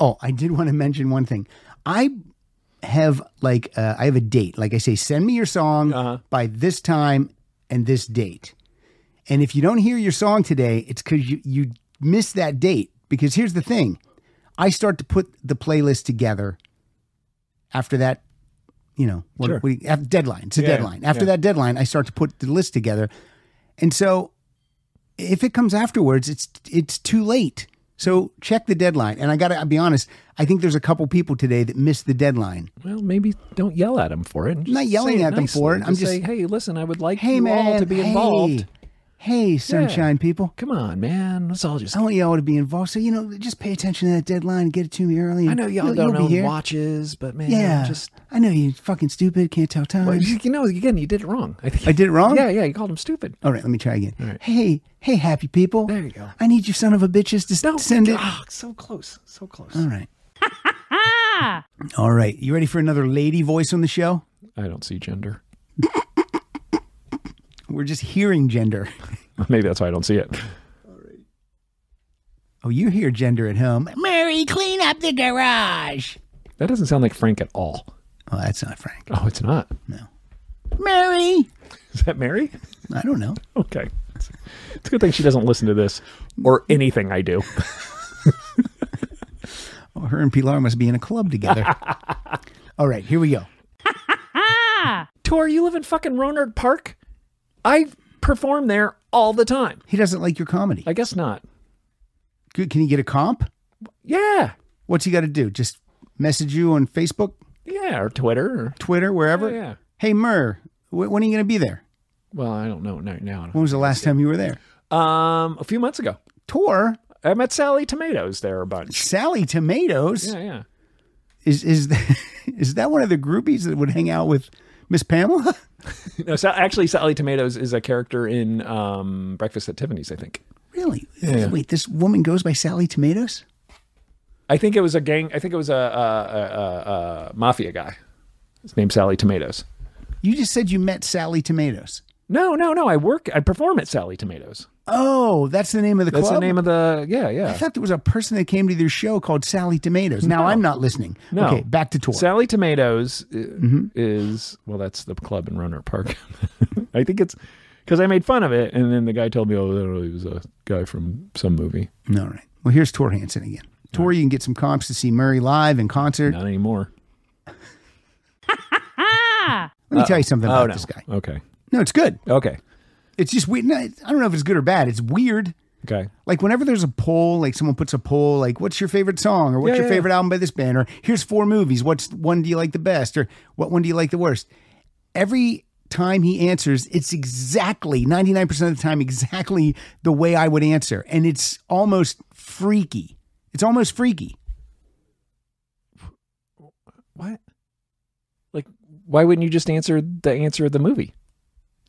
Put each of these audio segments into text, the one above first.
Oh, I did want to mention one thing. I have I have a date. Like I say, send me your song by this time and this date. And if you don't hear your song today, it's because you missed that date. Because here's the thing. I start to put the playlist together after that, after deadline. It's a deadline. After that deadline, I start to put the list together. And so if it comes afterwards, it's too late. So check the deadline. And I'll be honest, I think there's a couple people today that missed the deadline. Well, maybe don't yell at them for it. I'm not yelling at them for it. I'm just saying, hey, listen, I would like you all to be involved. Hey, sunshine people. Come on, man. Let's all just... I want you all to be involved. So, just pay attention to that deadline and get it to me early. I know y'all don't own watches, but man, I know you're fucking stupid. Can't tell time. Well, again, you did it wrong. I did it wrong? Yeah, you called him stupid. All right, let me try again. All right. Hey, happy people. There you go. I need you son of a bitches to send it. Oh, so close. So close. All right. All right. You ready for another lady voice on the show? I don't see gender. We're just hearing gender. Maybe that's why I don't see it. All right. Oh, you hear gender at home. Mary, clean up the garage. That doesn't sound like Frank at all. Oh, that's not Frank. Oh, it's not? No. Mary. Is that Mary? I don't know. Okay. It's a good thing she doesn't listen to this or anything I do. Oh, her and Pilar must be in a club together. All right, here we go. Tori, you live in fucking Rohnert Park? I perform there all the time. He doesn't like your comedy. I guess not. Good. Can he get a comp? Yeah. What's he got to do? Just message you on Facebook? Yeah, or Twitter. Twitter, wherever? Yeah. Hey, Murr, when are you going to be there? Well, I don't know now. When was the last time you were there? A few months ago. Tour? I met Sally Tomatoes there a bunch. Sally Tomatoes? Yeah. Is that one of the groupies that would hang out with Miss Pamela? No, actually, Sally Tomatoes is a character in Breakfast at Tiffany's, I think. Really? Yeah. Wait, this woman goes by Sally Tomatoes? I think it was a gang. I think it was a mafia guy. His name's Sally Tomatoes. You just said you met Sally Tomatoes. No. I perform at Sally Tomatoes. Oh, that's the name of the club? That's the name of the, yeah. I thought there was a person that came to their show called Sally Tomatoes. Now I'm not listening. No. Okay, back to Tori. Sally Tomatoes is, well, that's the club in Rohnert Park. I think it's, because I made fun of it, and then the guy told me, he was a guy from some movie. All right. Well, here's Tor Hansen again. Tori, you can get some comps to see Murray live in concert. Not anymore. Let me tell you something about this guy. Okay. No, it's good. Okay. It's just weird. I don't know if it's good or bad. It's weird. Okay. Like whenever there's a poll, like someone puts a poll, like what's your favorite song or what's your favorite album by this band, or here's 4 movies. What's one do you like the best, or what one do you like the worst? Every time he answers, it's exactly 99% of the time exactly the way I would answer, and it's almost freaky. It's almost freaky. What? Like, why wouldn't you just answer the answer of the movie?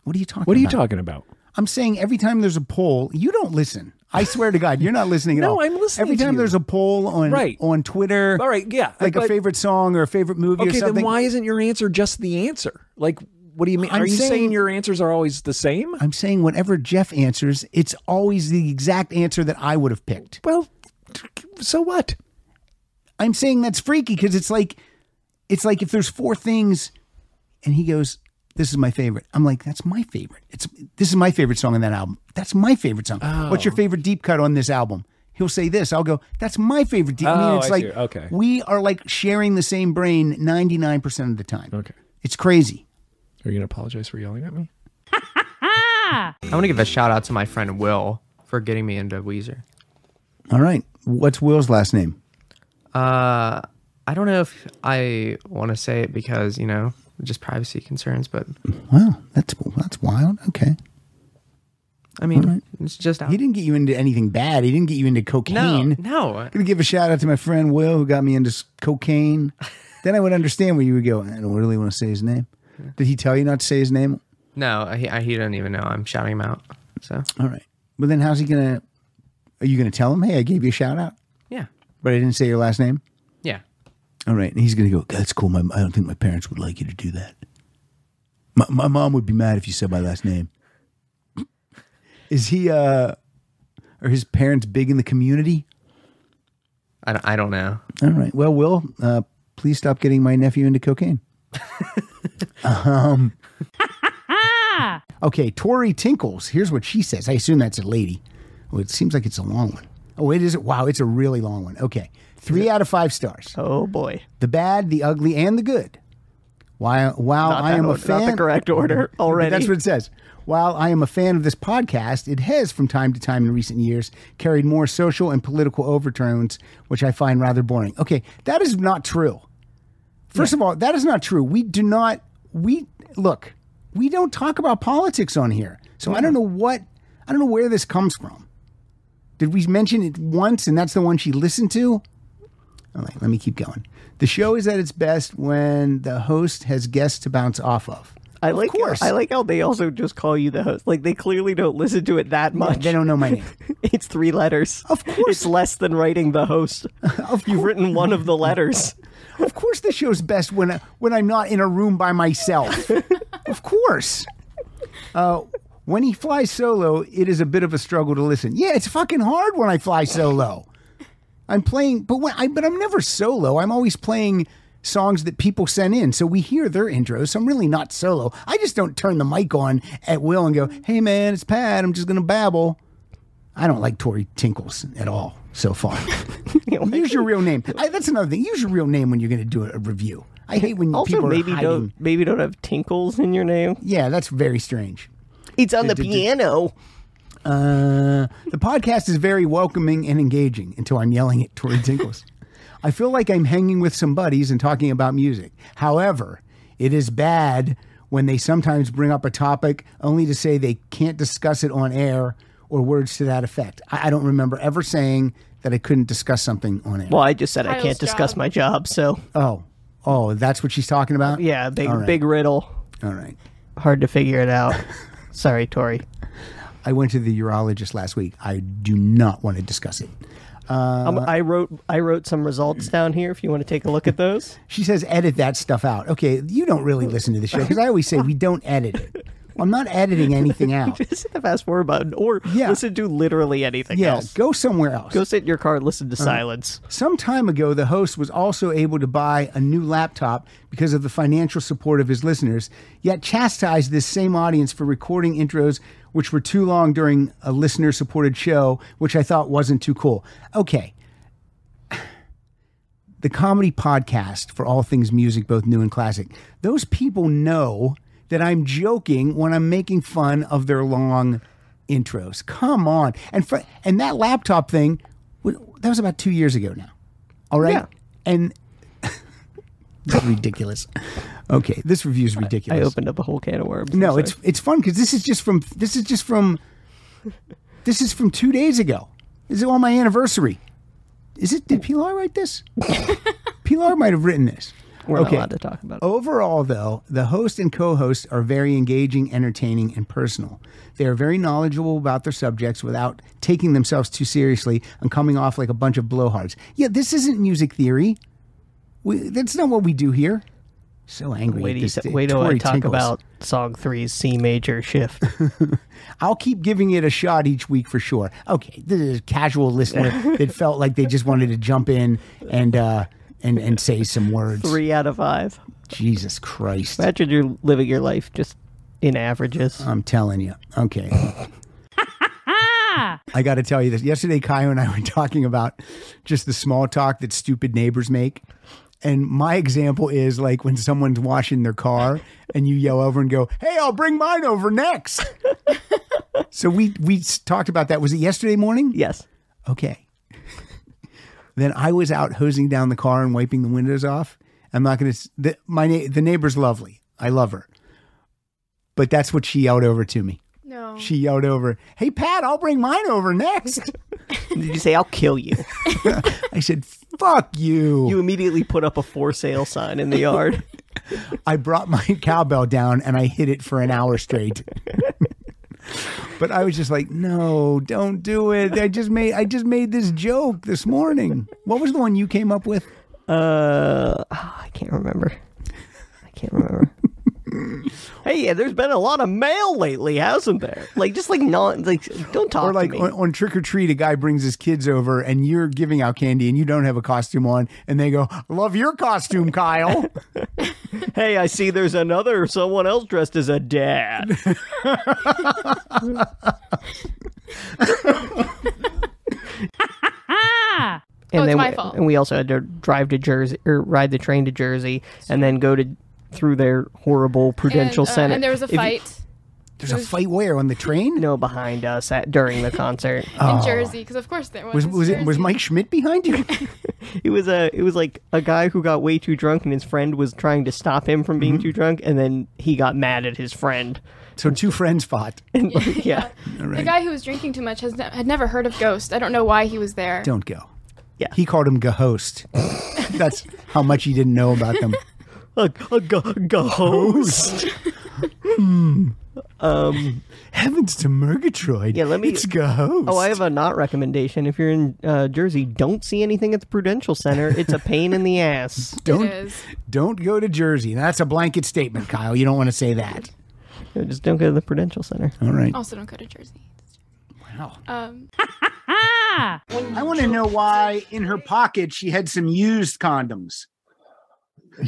What are you talking about? What are you talking about? I'm saying every time there's a poll, you don't listen. I swear to God, you're not listening at all. No, I'm listening every time there's a poll on Twitter, all right, yeah, like a favorite song or a favorite movie or something. Okay, then why isn't your answer just the answer? Like, what do you mean? Are you saying your answers are always the same? I'm saying whatever Geoff answers, it's always the exact answer that I would have picked. Well, so what? I'm saying that's freaky because it's like if there's 4 things and he goes, this is my favorite. I'm like, that's my favorite. This is my favorite song on that album. That's my favorite song. Oh. What's your favorite deep cut on this album? He'll say this. I'll go, that's my favorite deep. I mean, it's like, okay. We are like sharing the same brain 99% of the time. Okay. It's crazy. Are you going to apologize for yelling at me? I want to give a shout out to my friend Will for getting me into Weezer. All right. What's Will's last name? I don't know if I want to say it because, just privacy concerns, but wow, that's wild. Okay. I mean, it's just out. He didn't get you into anything bad. He didn't get you into cocaine. No. I'm gonna give a shout out to my friend Will who got me into cocaine. Then I would understand where you would go, I don't really want to say his name. Did he tell you not to say his name? No, he doesn't even know I'm shouting him out. So all right. Well, then how's he gonna? Are you gonna tell him? Hey, I gave you a shout out. Yeah. But I didn't say your last name. Yeah. All right. And he's gonna go. That's cool. I don't think my parents would like you to do that. My mom would be mad if you said my last name. Is he? Are his parents big in the community? I don't know. All right. Well, Will, please stop getting my nephew into cocaine. Okay, Tori Tinkles. Here's what she says. I assume that's a lady. Oh, it seems like it's a long one. Oh, it is. Wow, it's a really long one. Okay. 3 out of 5 stars. Oh, boy. The bad, the ugly, and the good. While I am a fan... Not the correct order already. That's what it says. While I am a fan of this podcast, it has from time to time in recent years carried more social and political overtones, which I find rather boring. Okay, that is not true. First of all, that is not true. We don't talk about politics on here. So I don't know where this comes from. Did we mention it once and that's the one she listened to? All right, let me keep going. The show is at its best when the host has guests to bounce off of. I like how they also just call you the host. Like, they clearly don't listen to it that much. Yeah, they don't know my name. It's 3 letters. Of course. It's less than writing the host. You've written one of the letters. Of course the show's best when I'm not in a room by myself. Of course. When he flies solo, it is a bit of a struggle to listen. Yeah, it's fucking hard when I fly solo. I'm playing, but I'm never solo. I'm always playing songs that people send in, so we hear their intros. So I'm really not solo. I just don't turn the mic on at will and go, "Hey man, it's Pat. I'm just gonna babble." I don't like Tori Tinkles at all so far. Use your real name. That's another thing. Use your real name when you're going to do a review. I hate when people are hiding. Maybe don't have Tinkles in your name. Yeah, that's very strange. It's on the piano. The podcast is very welcoming and engaging until I'm yelling at Tori Tinkles. I feel like I'm hanging with some buddies and talking about music. However, it is bad when they sometimes bring up a topic only to say they can't discuss it on air or words to that effect. I don't remember ever saying that I couldn't discuss something on air. Well, I just said I can't discuss my job, so. Oh, that's what she's talking about? Yeah, big riddle. All right. Hard to figure it out. Sorry, Tori. I went to the urologist last week. I do not want to discuss it. I wrote some results down here if you want to take a look at those. She says edit that stuff out. Okay, you don't really listen to the show because I always say we don't edit it. Well, I'm not editing anything out. Just hit the fast forward button or listen to literally anything else. Go somewhere else. Go sit in your car and listen to silence. Some time ago, the host was also able to buy a new laptop because of the financial support of his listeners, yet chastised this same audience for recording intros which were too long during a listener-supported show, which I thought wasn't too cool. Okay. The comedy podcast for all things music, both new and classic. Those people know that I'm joking when I'm making fun of their long intros. Come on. And that laptop thing, that was about 2 years ago now. All right? Yeah. And that's ridiculous. Okay, this review is ridiculous. I opened up a whole can of worms. No, it's fun because this is from 2 days ago. This is on my anniversary. Is it? Did Pilar write this? Pilar might have written this. We're not allowed to talk about it. Overall, though, the host and co-host are very engaging, entertaining, and personal. They are very knowledgeable about their subjects without taking themselves too seriously and coming off like a bunch of blowhards. Yeah, this isn't music theory. That's not what we do here. So angry. Wait till I talk about song 3's C major shift. I'll keep giving it a shot each week for sure. Okay, this is a casual listener that felt like they just wanted to jump in and say some words. 3 out of 5. Jesus Christ. Imagine you're living your life just in averages. I'm telling you. Okay. I got to tell you this. Yesterday, Kaio and I were talking about just the small talk that stupid neighbors make. And my example is like when someone's washing their car and you yell over and go, "Hey, I'll bring mine over next." So we talked about that. Was it yesterday morning? Yes. Okay. Then I was out hosing down the car and wiping the windows off. I'm not going to. The neighbor's lovely. I love her. But that's what she yelled over to me. No. She yelled over, "Hey, Pat, I'll bring mine over next." Did you say, "I'll kill you"? I said, "Fuck you." You immediately put up a for sale sign in the yard. I brought my cowbell down and I hit it for an hour straight. But I was just like, "No, don't do it. I just made this joke this morning." What was the one you came up with? I can't remember. Hey, there's been a lot of mail lately, hasn't there? Like, just like not like, don't talk Or like to me. on Trick or Treat, a guy brings his kids over and you're giving out candy and you don't have a costume on, and they go, "Love your costume, Kyle." Hey, I see there's someone else dressed as a dad. And it's then my fault. And we also had to drive to Jersey or ride the train to Jersey and then go through their horrible Prudential Center. And there was a fight There's a fight where on the train? No, behind us during the concert. in Jersey, because of course there was. Was Mike Schmidt behind you? It was like a guy who got way too drunk and his friend was trying to stop him from being too drunk, and then he got mad at his friend. So two friends fought. And, yeah. Right. The guy who was drinking too much had never heard of Ghost. I don't know why he was there. Don't go. Yeah. He called him Gahost. That's how much he didn't know about them. A ghost. Heavens to Murgatroyd. Yeah, It's Gahost. Oh, I have a not recommendation. If you're in Jersey, don't see anything at the Prudential Center. It's a pain in the ass. Don't go to Jersey. That's a blanket statement, Kyle. You don't want to say that. Just don't go to the Prudential Center. All right. Also, don't go to Jersey. Wow. I want to know why in her pocket she had some used condoms.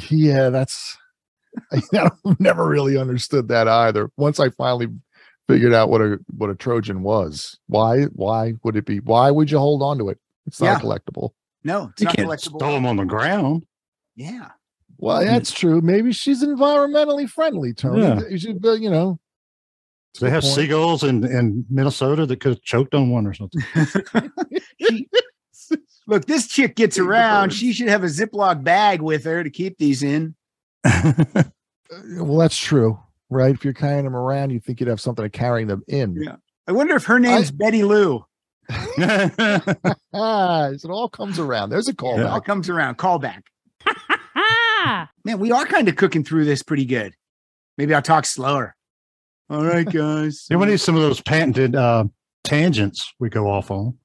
Yeah, I've never really understood that either. Once I finally figured out what a Trojan was, why would it be? Why would you hold on to it? It's not a collectible. No, it's you not can't collectible. store them on the ground. Yeah. Well, that's true. Maybe she's environmentally friendly, Tony. Yeah. You should, you know. They have seagulls in Minnesota that could have choked on one or something. Look, this chick gets around. She should have a Ziploc bag with her to keep these in. Well, that's true, right? If you're carrying them around, you think you'd have something to carry them in. Yeah. I wonder if her name's Betty Lou. It all comes around. There's a callback. It all comes around. Callback. Man, we are kind of cooking through this pretty good. Maybe I'll talk slower. All right, guys. Yeah, we need some of those patented tangents we go off on.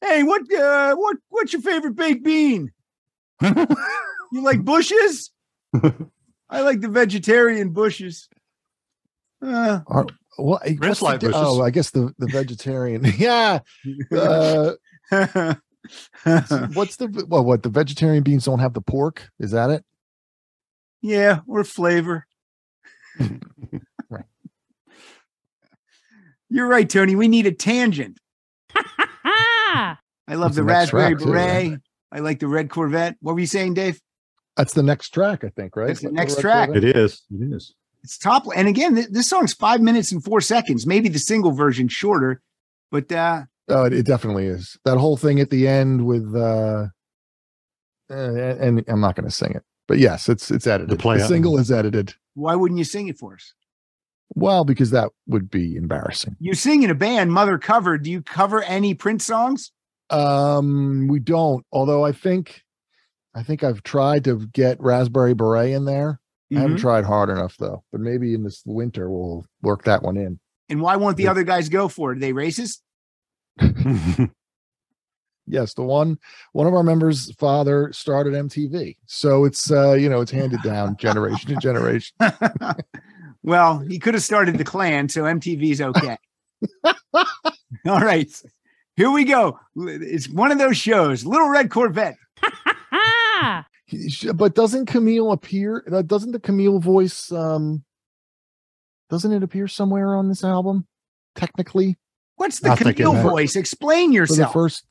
Hey, what's your favorite baked bean? You like Bush's? I like the vegetarian Bush's. Well, Chris like Bush's. Oh, I guess the vegetarian. Yeah. What's the vegetarian beans don't have the pork? Is that it? Yeah, or flavor. Right. You're right, Tony. We need a tangent. I love That's the the next raspberry track, too, beret. right? I like the red Corvette. What were you saying, Dave? That's the next track, I think, right? That's the Like next Red track. Corvette? It is. It is. It's top. And again, this song's 5 minutes and 4 seconds. Maybe the single version shorter, but Oh, it definitely is. That whole thing at the end with and I'm not going to sing it, but yes, it's edited. The single is edited. Why wouldn't you sing it for us? Well, because that would be embarrassing. You sing in a band, Mother covered. Do you cover any Prince songs? We don't. Although I think I've tried to get Raspberry Beret in there. I haven't tried hard enough though. But maybe in this winter we'll work that one in. And why won't the other guys go for it? Are they racist? Yes, one of our members' father started MTV, so it's it's handed down generation to generation. Well, he could have started the Klan, so MTV's okay. All right, here we go. It's one of those shows, Little Red Corvette. But doesn't Camille appear? Doesn't the Camille voice? Doesn't it appear somewhere on this album? Technically, what's the Camille voice? Explain yourself. For the first,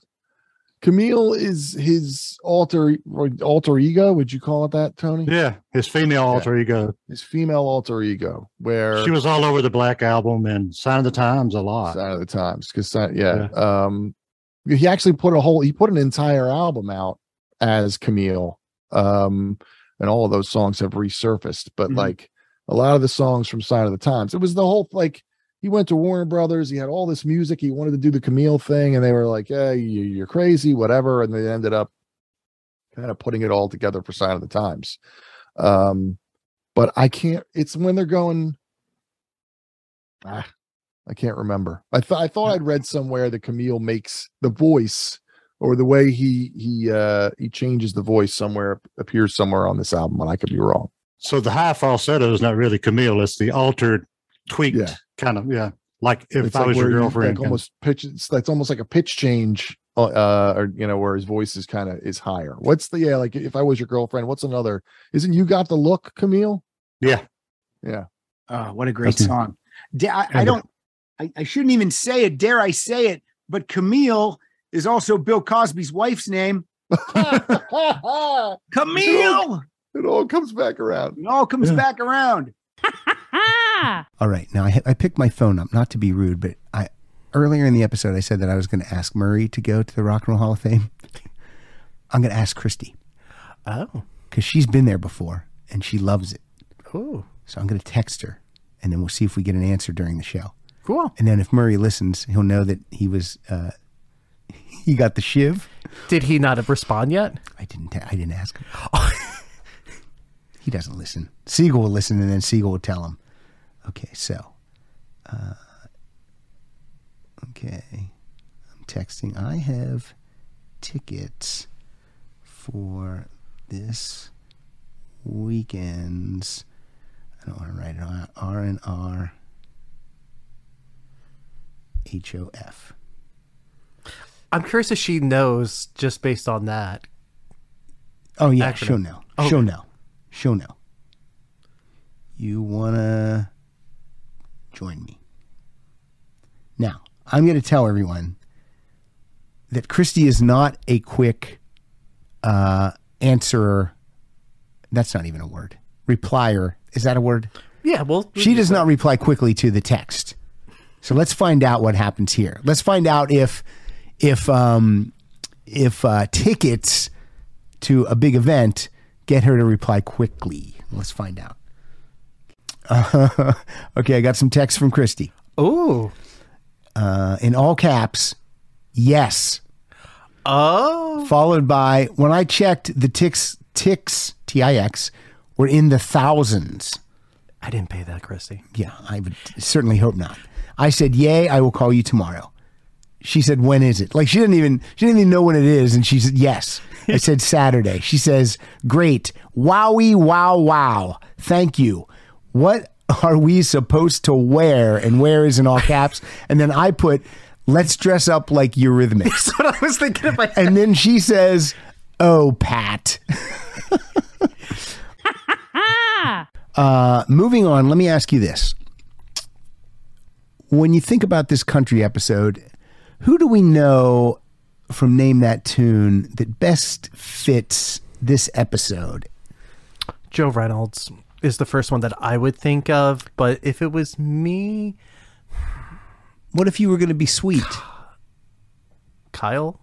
Camille is his alter ego. Would you call it that, Tony? Yeah, his female alter ego. His female alter ego, where she was all over the Black Album and Sign of the Times a lot. Sign of the Times, because he actually put an entire album out as Camille, and all of those songs have resurfaced. But like a lot of the songs from Sign of the Times, it was the whole he went to Warner Brothers. He had all this music. He wanted to do the Camille thing, and they were like, "Yeah, you're crazy, whatever." And they ended up kind of putting it all together for Sign of the Times. But I can't. It's when they're going. I can't remember. I thought I'd read somewhere that Camille makes the voice, or the way he changes the voice somewhere, appears somewhere on this album, and I could be wrong. So the high falsetto is not really Camille. It's the altered, tweaked kind of, like if It's I like was your where you, girlfriend. like almost pitch. That's almost like a pitch change, or where his voice is kind of is higher. What's the like if I was your girlfriend? What's another? Isn't You Got the Look, Camille? Yeah. Oh, what a great song! I shouldn't even say it. Dare I say it? But Camille is also Bill Cosby's wife's name. Camille. It all comes back around. It all comes back around. All right. Now, I picked my phone up, not to be rude, but earlier in the episode, I said that I was going to ask Murray to go to the Rock and Roll Hall of Fame. I'm going to ask Christy. Oh. Because she's been there before, and she loves it. Cool. So I'm going to text her, and then we'll see if we get an answer during the show. Cool. And then if Murray listens, he'll know that he was... he got the shiv. Did he not respond yet? I didn't ask him. He doesn't listen. Siegel will listen, and then Siegel will tell him. Okay, so. Okay. I'm texting. I have tickets for this weekend's. I don't want to write it on. R&R HOF. I'm curious if she knows just based on that. Oh, yeah. Acronym. She'll know. Okay. She'll know. She'll know. You want to join me? Now, I'm going to tell everyone that Christy is not a quick answerer. That's not even a word. Replier. Is that a word? Yeah, well. She does not reply quickly to the text. So let's find out what happens here. Let's find out if tickets to a big event get her to reply quickly. Let's find out. Okay, I got some text from Christy. Oh. In all caps, yes. Oh. Followed by, when I checked, the ticks, TIX, were in the thousands. I didn't pay that, Christy. Yeah, I would certainly hope not. I said, yay, I will call you tomorrow. She said, when is it? Like, she didn't even know when it is. And she said, yes. I said, Saturday. She says, great. Wowie, wow, wow. Thank you. What are we supposed to wear? And wear is in all caps. And then I put, let's dress up like Eurythmics. That's what I was thinking in my head. And then she says, oh, Pat. Moving on, let me ask you this. When you think about this country episode, who do we know from Name That Tune that best fits this episode? Joe Reynolds is the first one that I would think of, but if it was me... What if you were going to be sweet? Kyle?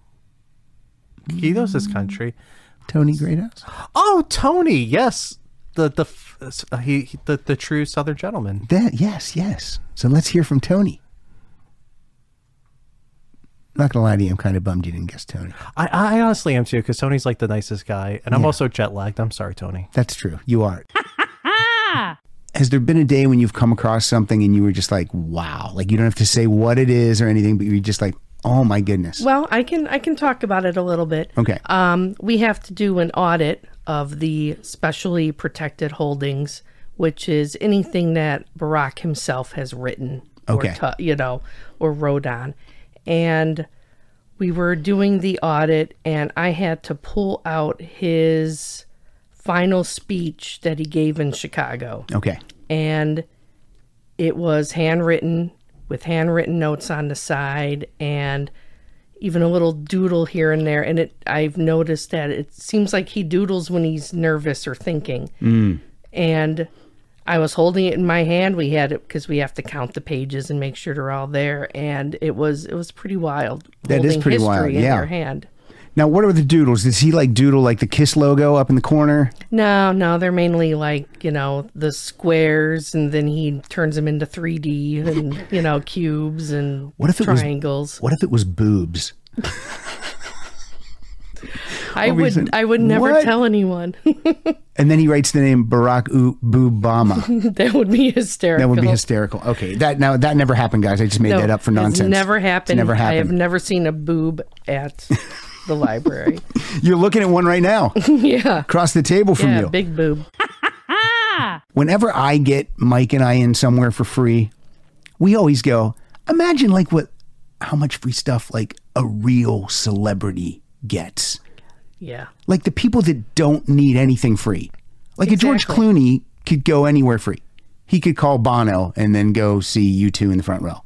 He knows his country. Tony Greathouse? Oh, Tony, yes. The true Southern gentleman. Yes. So let's hear from Tony. Not gonna lie to you, I'm kind of bummed you didn't guess Tony. I honestly am too, because Tony's like the nicest guy, and I'm also jet lagged. I'm sorry, Tony. That's true. You are. Has there been a day when you've come across something and you were just like, wow, like you don't have to say what it is or anything, but you're just like, oh my goodness. Well, I can talk about it a little bit. Okay. We have to do an audit of the specially protected holdings, which is anything that Barack himself has written or wrote on. And we were doing the audit, and I had to pull out his final speech that he gave in Chicago. Okay. And it was handwritten with handwritten notes on the side and even a little doodle here and there. And I've noticed that it seems like he doodles when he's nervous or thinking. And I was holding it in my hand. We had it because we have to count the pages and make sure they're all there. And it was pretty wild. That is pretty wild. In your hand. Now, what are the doodles? Does he like doodle like the KISS logo up in the corner? No, they're mainly like, the squares, and then he turns them into 3D and, cubes and triangles. What if it was boobs? I would never tell anyone. And then he writes the name Barack Boobama. That would be hysterical. Okay, that never happened, guys. I just made that up for nonsense. It's never happened. Never happened. I have never seen a boob at the library. You're looking at one right now. Yeah. Across the table from you. Big boob. Whenever I get Mike and I in somewhere for free, we always go, imagine like how much free stuff like a real celebrity gets. Yeah. Like the people that don't need anything free. Like a George Clooney could go anywhere free. He could call Bono and then go see U2 in the front row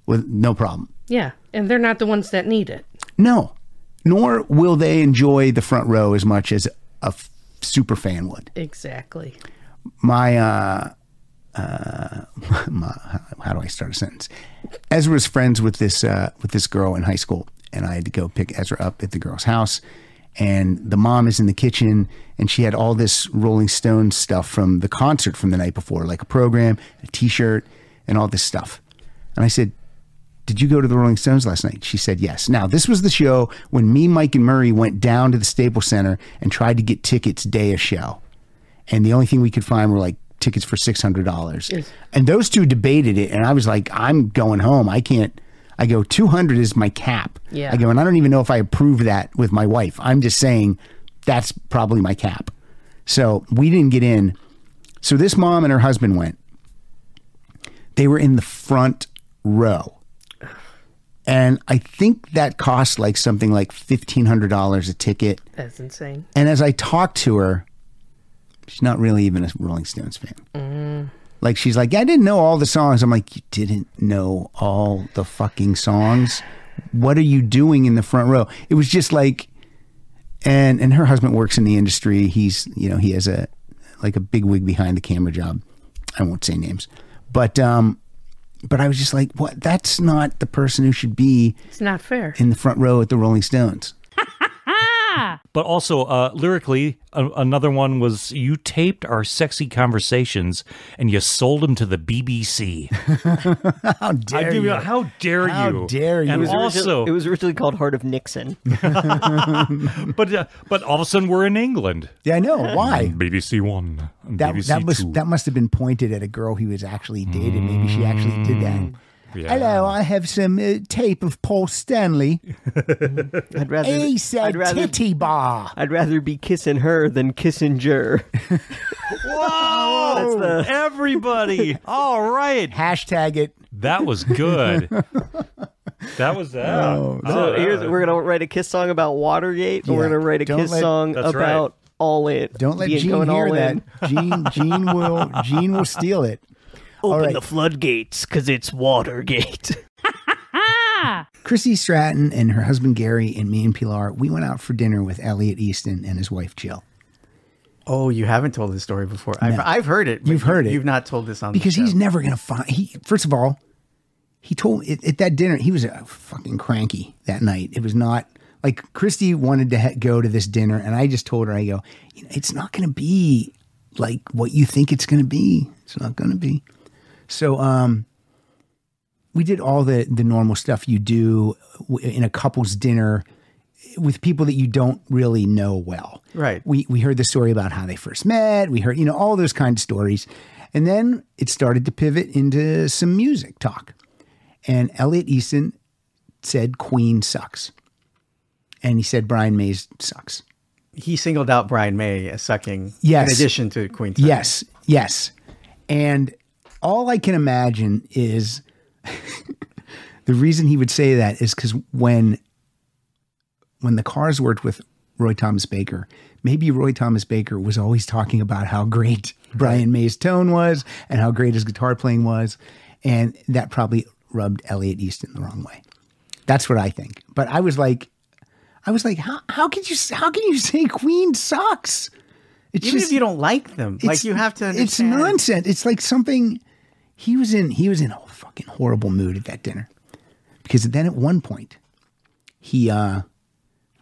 with no problem. Yeah. And they're not the ones that need it. No. Nor will they enjoy the front row as much as a super fan would. Exactly. My how do I start a sentence? Ezra was friends with this girl in high school, and I had to go pick Ezra up at the girl's house. And the mom is in the kitchen, and she had all this Rolling Stones stuff from the concert from the night before, like a program, a T-shirt, and all this stuff. And I said, did you go to the Rolling Stones last night? She said, yes. Now, this was the show when me, Mike, and Murray went down to the Staples Center and tried to get tickets day of show. And the only thing we could find were like tickets for $600. Yes. And those two debated it, and I was like, I'm going home. I can't. I go, 200 is my cap. Yeah. I go, and I don't even know if I approve that with my wife. I'm just saying that's probably my cap. So we didn't get in. So this mom and her husband went. They were in the front row. And I think that cost like something like $1,500 a ticket. That's insane. And as I talked to her, she's not really even a Rolling Stones fan. Like, she's like, I didn't know all the songs. I'm like, you didn't know all the fucking songs? What are you doing in the front row? It was just like, and her husband works in the industry. He's, you know, he has a bigwig behind the camera job. I won't say names. But I was just like, what? That's not the person who should be. It's not fair. In the front row at the Rolling Stones. But also, lyrically, another one was you taped our sexy conversations and you sold them to the BBC. How dare you? How dare you? How dare you? And It was originally called Heart of Nixon. but all of a sudden we're in England. Yeah, I know. Why? BBC One. That must have been pointed at a girl he was actually dating. Maybe she actually did that. Yeah. Hello, I have some tape of Paul Stanley. He said titty bar. I'd rather be kissing her than kissing Jer. Whoa! Everybody! All right. Hashtag it. That was good. That was that. So we're gonna write a kiss song about Watergate, and we're gonna write a kiss song about All In. Don't let Gene hear that. Gene will steal it. Open the floodgates, because it's Watergate. Chrissy Stratton and her husband Gary and me and Pilar, we went out for dinner with Elliot Easton and his wife Jill. Oh, you haven't told this story before. No. I've heard it. You've heard it. You've not told this on because the show. He's never going to find. First of all, he told at that dinner he was fucking cranky that night. It was not like Christy wanted to go to this dinner, and I just told her, I go, it's not going to be like what you think it's going to be. It's not going to be. So we did all the normal stuff you do in a couple's dinner with people that you don't really know well. Right. We heard the story about how they first met. We heard, all those kind of stories. And then it started to pivot into some music talk. And Elliot Easton said Queen sucks. And he said Brian May's sucks. He singled out Brian May as sucking in addition to Queen sucking. Yes. And all I can imagine is the reason he would say that is because when the Cars worked with Roy Thomas Baker, maybe Roy Thomas Baker was always talking about how great Brian May's tone was and how great his guitar playing was. And that probably rubbed Elliot Easton the wrong way. That's what I think. But I was like, how can you say Queen sucks? It's Even if you don't like them, like you have to understand. It's nonsense. It's like something he was in a fucking horrible mood at that dinner. Because then at one point we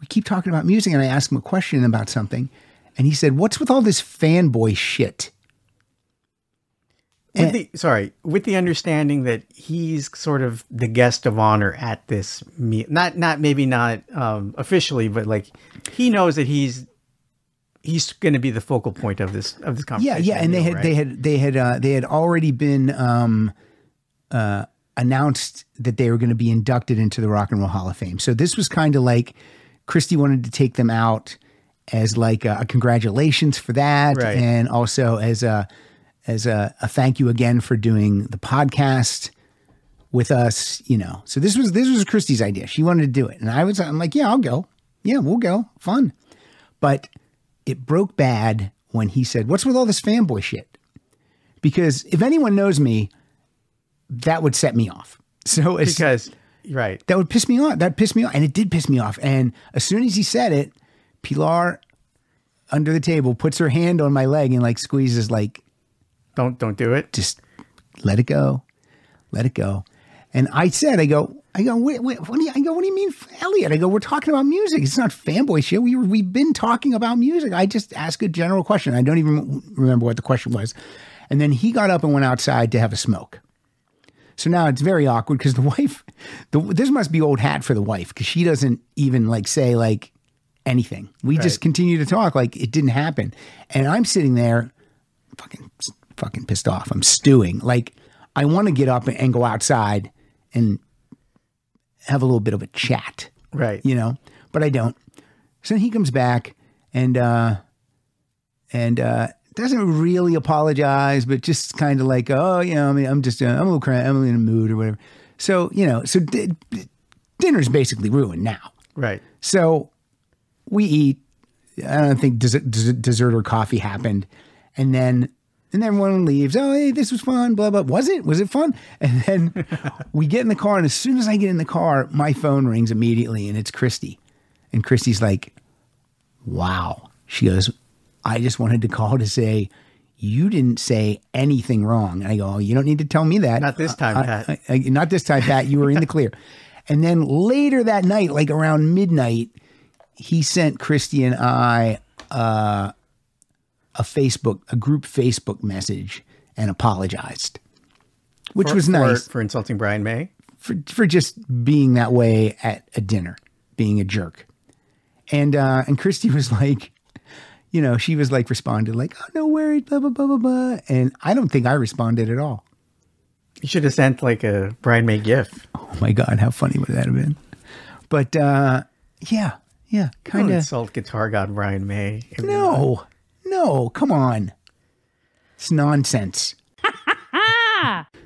keep talking about music and I asked him a question about something and he said, "What's with all this fanboy shit?" With the understanding that he's sort of the guest of honor at this meet, not officially, but like he knows that he's going to be the focal point of this conversation. Yeah, and they had already been announced that they were going to be inducted into the Rock and Roll Hall of Fame. So this was kind of like Christy wanted to take them out as like a congratulations for that, right. and also as a as a thank you again for doing the podcast with us, you know. So this was Christy's idea. She wanted to do it. And I'm like, yeah, I'll go. Yeah, we'll go. Fun. But it broke bad when he said, what's with all this fanboy shit? Because if anyone knows me, that would set me off. So right. That would piss me off. That pissed me off. And it did piss me off. And as soon as he said it, Pilar under the table puts her hand on my leg and like squeezes like, don't do it. Just let it go. Let it go. And I said, I go, what do you mean, Elliot? I go, we're talking about music. It's not fanboy shit. We've been talking about music. I just asked a general question. I don't even remember what the question was. And then he got up and went outside to have a smoke. So now it's very awkward because the wife, this must be old hat for the wife because she doesn't even like say like anything. We just continue to talk like it didn't happen. And I'm sitting there fucking pissed off. I'm stewing. Like I want to get up and go outside and have a little bit of a chat. Right. You know, but I don't. So he comes back and doesn't really apologize, but just kind of like, oh, you know, I mean, I'm a little cranky, I'm in a mood or whatever. So, you know, dinner's basically ruined now. Right. So we eat. I don't think dessert or coffee happened. And then everyone leaves. Oh, hey, this was fun, blah, blah. Was it? Was it fun? And then we get in the car. And as soon as I get in the car, my phone rings immediately and it's Christy. And Christy's like, wow. She goes, I just wanted to call to say, you didn't say anything wrong. And I go, oh, you don't need to tell me that. Not this time, Pat. Not this time, Pat. You were in the clear. And then later that night, like around midnight, he sent Christy and I a group Facebook message and apologized, which was nice. For insulting Brian May? For just being that way at a dinner, being a jerk. And Christy was like, you know, she was like responded like, oh, no worries, blah, blah, blah, blah, blah. And I don't think I responded at all. You should have sent like a Brian May GIF. Oh my God, how funny would that have been? But yeah, kind of. Insult guitar god Brian May. No, come on. It's nonsense.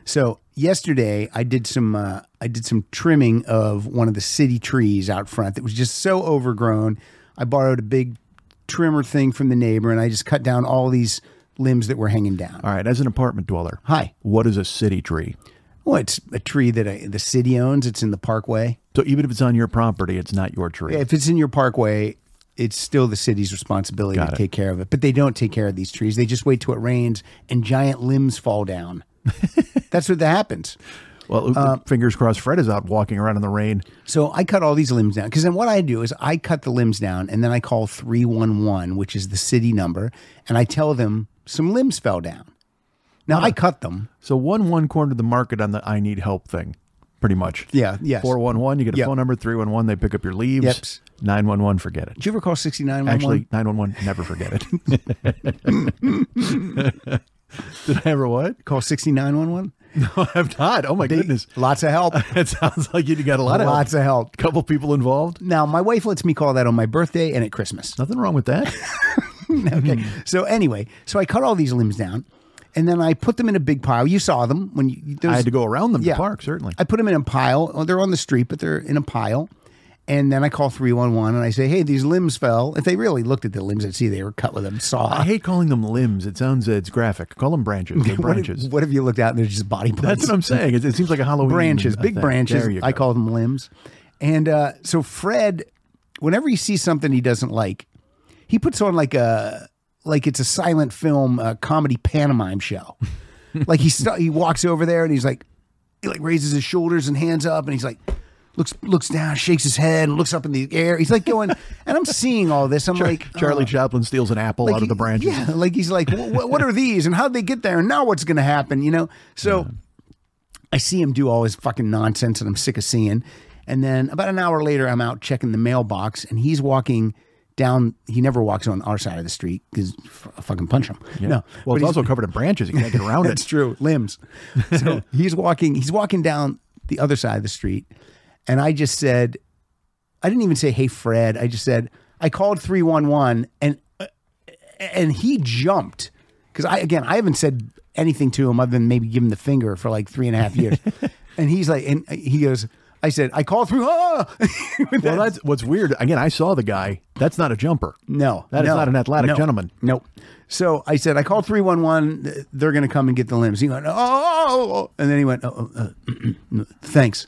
So yesterday I did some trimming of one of the city trees out front that was just so overgrown. I borrowed a big trimmer thing from the neighbor and I just cut down all these limbs that were hanging down. All right, as an apartment dweller. Hi. What is a city tree? Well, it's a tree that the city owns. It's in the parkway. So even if it's on your property, it's not your tree. Yeah, if it's in your parkway, it's still the city's responsibility to take care of it. But they don't take care of these trees. They just wait till it rains and giant limbs fall down. That's what happens. Well, fingers crossed Fred is out walking around in the rain. So I cut all these limbs down. Because then what I do is I cut the limbs down and then I call 311, which is the city number, and I tell them some limbs fell down. Now, I cut them. So 1-1 cornered the market on the I need help thing, pretty much. Yeah, yes. 411, you get a phone number. 311, they pick up your leaves. Yep. 911, forget it. Did you ever call 6911? Actually, 911, never forget it. Did I ever what? Call 6911? No, I have not. Oh my goodness. Lots of help. It sounds like you got a lot of help. Lots of help. Couple people involved. Now, my wife lets me call that on my birthday and at Christmas. Nothing wrong with that. Okay. So anyway, I cut all these limbs down and then I put them in a big pile. You saw them when I had to go around them to park, certainly. I put them in a pile. Well, they're on the street, but they're in a pile. And then I call 311 and I say, hey, these limbs fell. If they really looked at the limbs, they'd see they were cut with a saw. I hate calling them limbs. It sounds, it's graphic. Call them branches. They're branches. What if you looked out and there's just body parts? That's what I'm saying. It seems like a Halloween branches, big thing. branches. I call them limbs. And so Fred, whenever he sees something he doesn't like, he puts on like it's a silent film comedy pantomime show. Like he walks over there and he raises his shoulders and hands up and he's like, looks down, shakes his head, and looks up in the air. He's like going, and I'm seeing all this. I'm like, Charlie Chaplin steals an apple out of the branches. Yeah, like he's like, what are these, and how'd they get there, and now what's going to happen? You know. So I see him do all his fucking nonsense, and I'm sick of seeing. And then about an hour later, I'm out checking the mailbox, and he's walking down. He never walks on our side of the street because I'll fucking punch him. Yeah. No, well, it's also covered in branches. You can't get around it. That's true. Limbs. So he's walking down the other side of the street. And I just said, I didn't even say, hey, Fred. I just said, I called 311 and he jumped because I haven't said anything to him other than maybe give him the finger for like 3.5 years. And he's like, and he goes, I said, I called through. Well, that's what's weird. Again, I saw the guy. That's not a jumper. No. That is not an athletic gentleman. Nope. So I said, I called 311. They're going to come and get the limbs. He went, oh. And then he went, thanks.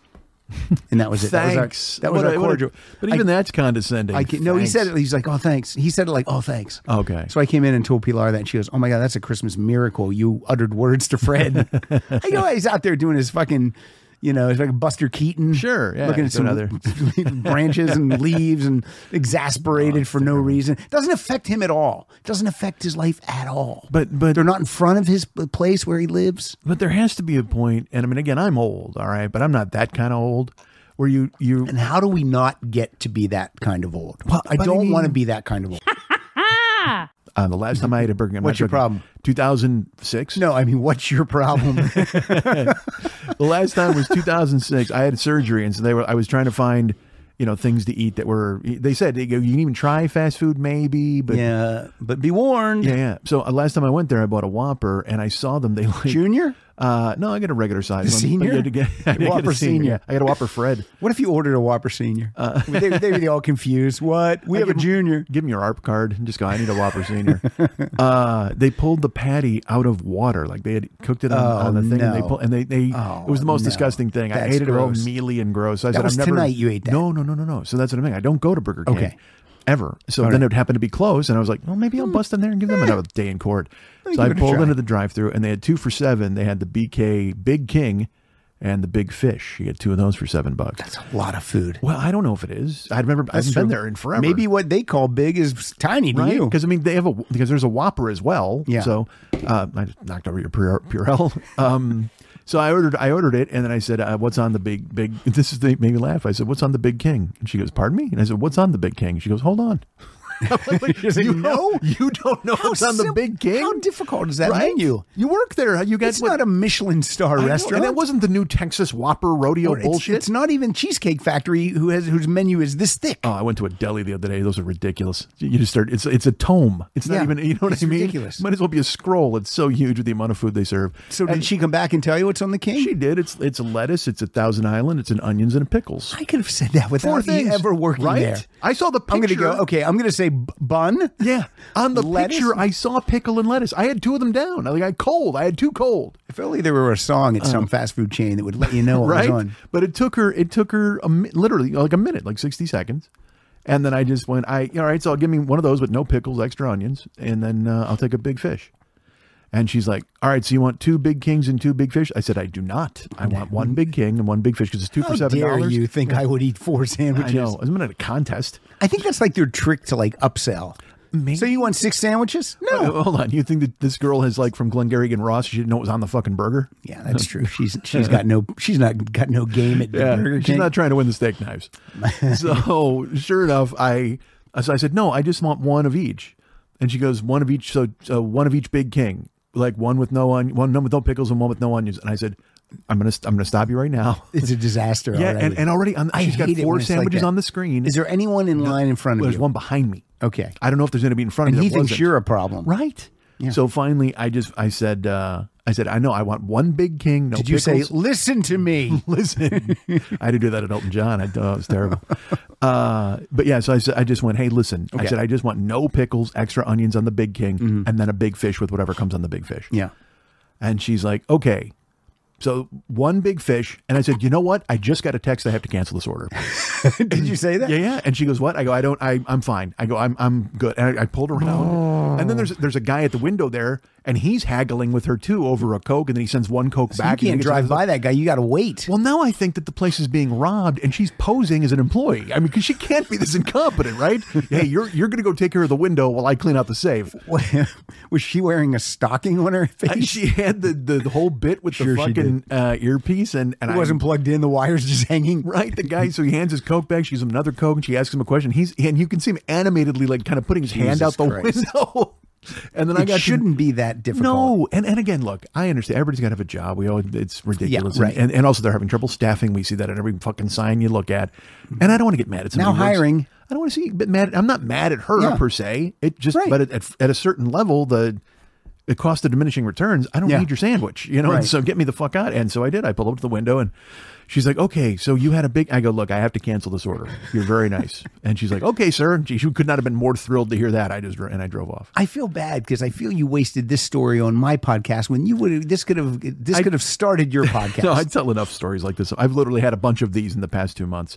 And that was it. Thanks. That was our cordial. But even that's condescending. No, he said it. He's like, oh, thanks. He said it like, oh, thanks. Okay. So I came in and told Pilar that. And she goes, oh, my God, that's a Christmas miracle. You uttered words to Fred. I go, he's out there doing his fucking, it's like Buster Keaton. Sure. Yeah, looking at some other branches and leaves and exasperated for no reason. It doesn't affect him at all. It doesn't affect his life at all. But they're not in front of his place where he lives. But there has to be a point, and I mean, again, I'm old, all right, but I'm not that kind of old. Where you And how do we not get to be that kind of old? Well, I don't want to be that kind of old. The last time I ate a burger, what's your problem? 2006? No, I mean, what's your problem? The last time was 2006. I had surgery, and so I was trying to find, things to eat that were. They said you can even try fast food, maybe, but but be warned. Yeah. So last time I went there, I bought a Whopper, and I saw them. They like Junior. No, I got a regular size one. Senior? I got Whopper a senior. Senior. I got a Whopper Fred. What if you ordered a Whopper Senior? They were all confused. What? We have a Junior. Give them your ARP card and just go, I need a Whopper Senior. They pulled the patty out of water. Like they had cooked it on the thing. No. And it was the most disgusting thing. I ate it all mealy and gross. So I said, was tonight you ate that. No. So that's what I mean. I don't go to Burger King. Okay. Ever. So then it would happen to be closed, and I was like, well, maybe I'll bust in there and give them another day in court. So I pulled into the drive-thru, and they had 2 for $7. They had the BK Big King and the Big Fish. You get 2 of those for $7. That's a lot of food. Well, I don't know if it is. I haven't been there in forever. Maybe what they call big is tiny to you. Because I mean, because there's a Whopper as well. Yeah. So I just knocked over your Purell. So I ordered it, and then I said, what's on the big? This made me laugh. I said, what's on the Big King? And she goes, pardon me? And I said, what's on the Big King? She goes, hold on. You don't know what's on the Big King? How difficult is that menu? You work there. It's not a Michelin star restaurant. And that wasn't the new Texas Whopper rodeo bullshit. It's not even Cheesecake Factory whose menu is this thick. Oh, I went to a deli the other day. Those are ridiculous. You just start. It's a tome. It's not even. You know what I mean? Ridiculous. Might as well be a scroll. It's so huge with the amount of food they serve. So did she come back and tell you what's on the King? She did. It's a lettuce. It's a Thousand Island. It's an onions and a pickles. I could have said that without you ever working there. I saw the picture. I'm going to go. Okay, I'm going to say bun. Yeah, on the lettuce? picture, I saw pickle and lettuce. I had 2 of them down. I had 2 cold. If only there were a song at some fast food chain that would let you know what was on. But it took her literally like a minute, like 60 seconds. And then I just went, all right, so I'll give me one of those with no pickles, extra onions, and then I'll take a Big Fish. And she's like, all right, so you want 2 Big Kings and 2 Big Fish? I said, I do not. I want 1 Big King and 1 Big Fish because it's 2 for $7. How dare you think I would eat 4 sandwiches? I know. I'm in a contest. I think that's like their trick to like upsell. Maybe. So you want 6 sandwiches? No. Hold on. You think that this girl has like from Glengarry and Ross? She didn't know it was on the fucking burger? Yeah, that's true. She's not got no game at the Burger King. She's not trying to win the steak knives. So sure enough, I said, no, I just want 1 of each. And she goes, 1 of each. So 1 of each Big King, like 1 with no one with no pickles and 1 with no onions. And I said, I'm gonna stop you right now. It's a disaster. Yeah, already. and already she's got 4 sandwiches on the screen. Is there anyone in line in front of you? There's one behind me. Okay. I don't know if there's anybody in front of me. And he thinks you're a problem, right? Yeah. So finally, I said, I know I want 1 Big King. No Did you pickles. say, listen to me? Listen. I had to do that at Elton John. It was terrible. But yeah, so I just went, hey, listen. Okay. I said, I just want no pickles, extra onions on the Big King, and then a Big Fish with whatever comes on the Big Fish. Yeah. And she's like, okay. So 1 Big Fish. And I said, you know what? I just got a text. I have to cancel this order. Did you say that? Yeah. And she goes, what? I go, I'm fine. I go, I'm good. And I pulled her around. And then there's a guy at the window there, and he's haggling with her too over a Coke. And then he sends 1 Coke back. You can't drive by that guy. You got to wait. Well, now I think that the place is being robbed, and she's posing as an employee. I mean, because she can't be this incompetent, right? Hey, you're going to go take care of the window while I clean out the safe. Was she wearing a stocking on her face? She had the whole bit with the fucking earpiece, and it wasn't plugged in. The wires just hanging. Right. The guy. So he hands his Coke back. She gives him another Coke, and she asks him a question. And you can see him animatedly, like kind of putting his hand out the window. And then it shouldn't be that difficult. No, and again, look, I understand. Everybody's got to have a job. It's ridiculous. Yeah, right. And also they're having trouble staffing. We see that in every fucking sign you look at. And I don't want to get mad at somebody. Now hiring. I don't want to see mad. I'm not mad at her per se. It just, but at a certain level, it costs the diminishing returns. I don't need your sandwich, you know, Right. and so get me the fuck out. And so I did. I pulled up to the window and she's like, okay, so you had a big, I go, look, I have to cancel this order. You're very nice. And she's like, okay, sir. And she could not have been more thrilled to hear that. I drove off. I feel bad because I feel you wasted this story on my podcast when you would this could have started your podcast. No, I tell enough stories like this. I've literally had a bunch of these in the past 2 months.